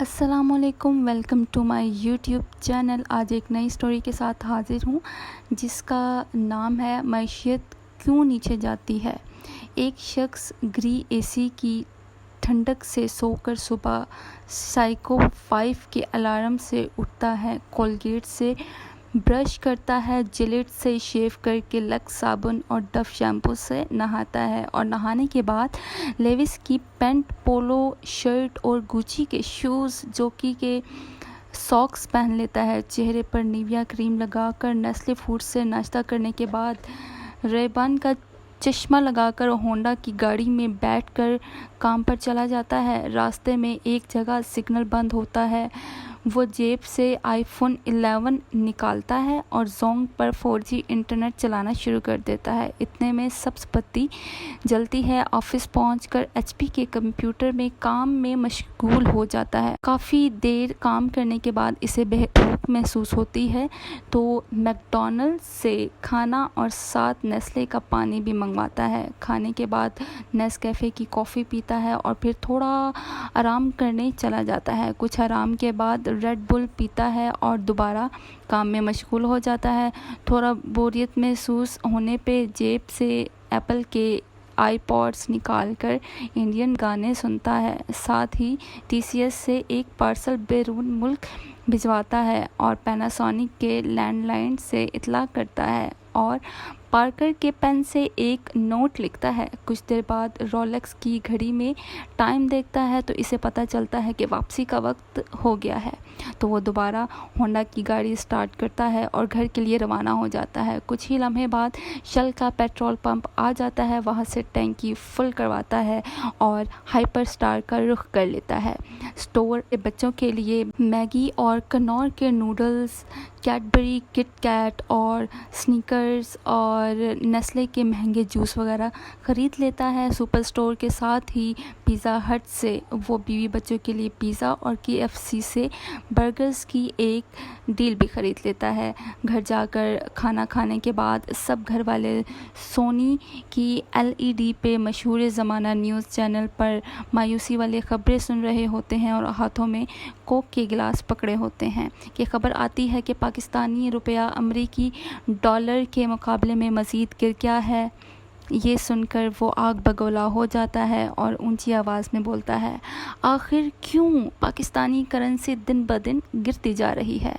अस्सलामुअलैकुम, welcome to my YouTube channel. आज एक नई स्टोरी के साथ हाज़िर हूँ जिसका नाम है मैशियत क्यों नीचे जाती है। एक शख्स गृह एसी की ठंडक से सोकर सुबह साइको 5 के अलार्म से उठता है, कोलगेट से ब्रश करता है, जिलेट से शेव करके लक्स साबुन और डव शैम्पू से नहाता है और नहाने के बाद लेविस की पैंट, पोलो शर्ट और गुची के शूज़, जोकी के सॉक्स पहन लेता है। चेहरे पर निविया क्रीम लगाकर नेस्ले फूड से नाश्ता करने के बाद रेबान का चश्मा लगाकर होंडा की गाड़ी में बैठकर काम पर चला जाता है। रास्ते में एक जगह सिग्नल बंद होता है। वो जेब से आईफोन 11 निकालता है और जोंग पर 4G इंटरनेट चलाना शुरू कर देता है। इतने में सबसे बत्ती जलती है। ऑफिस पहुंचकर HP के कंप्यूटर में काम में मशगूल हो जाता है। काफ़ी देर काम करने के बाद इसे भूख महसूस होती है तो मैकडॉनल्ड से खाना और साथ नेस्ले का पानी भी मंगवाता है। खाने के बाद नेस्कैफ़े की कॉफ़ी पीता है और फिर थोड़ा आराम करने चला जाता है। कुछ आराम के बाद रेड बुल पीता है और दोबारा काम में मशगूल हो जाता है। थोड़ा बोरियत महसूस होने पे जेब से एप्पल के आईपॉड्स निकालकर इंडियन गाने सुनता है। साथ ही TCS से एक पार्सल बैरून मुल्क भिजवाता है और पैनासोनिक के लैंडलाइन से इतला करता है और पार्कर के पेन से एक नोट लिखता है। कुछ देर बाद रोलेक्स की घड़ी में टाइम देखता है तो इसे पता चलता है कि वापसी का वक्त हो गया है। तो वो दोबारा होंडा की गाड़ी स्टार्ट करता है और घर के लिए रवाना हो जाता है। कुछ ही लम्हे बाद शेल का पेट्रोल पंप आ जाता है। वहाँ से टैंकी फुल करवाता है और हाइपर स्टार का रुख कर लेता है। स्टोर के बच्चों के लिए मैगी और कनौर के नूडल्स, कैडबरी, किट कैट और स्नीकर्स और नेस्ले के महंगे जूस वगैरह ख़रीद लेता है। सुपर स्टोर के साथ ही पिज़्ज़ा हट से वो बीवी बच्चों के लिए पिज़्ज़ा और KFC से बर्गर्स की एक डील भी ख़रीद लेता है। घर जाकर खाना खाने के बाद सब घर वाले सोनी की LED पे मशहूर ज़माना न्यूज़ चैनल पर मायूसी वाली ख़बरें सुन रहे होते हैं और हाथों में कोक के गिलास पकड़े होते हैं कि खबर आती है कि पाकिस्तानी रुपया अमेरिकी डॉलर के मुकाबले में मज़ीद गिर गया है। ये सुनकर वो आग बगोला हो जाता है और ऊंची आवाज़ में बोलता है, आखिर क्यों पाकिस्तानी करेंसी दिन ब दिन गिरती जा रही है।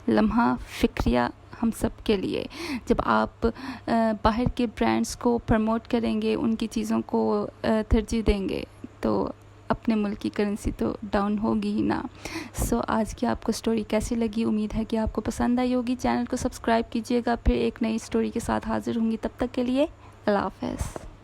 लम्हा फ़िक्रिया हम सब के लिए। जब आप बाहर के ब्रांड्स को प्रमोट करेंगे, उनकी चीज़ों को तरजीह देंगे तो अपने मुल्क की करेंसी तो डाउन होगी ही ना। आज की आपको स्टोरी कैसी लगी? उम्मीद है कि आपको पसंद आई होगी। चैनल को सब्सक्राइब कीजिएगा। फिर एक नई स्टोरी के साथ हाज़िर होंगी। तब तक के लिए अल्लाह हाफ़िज़।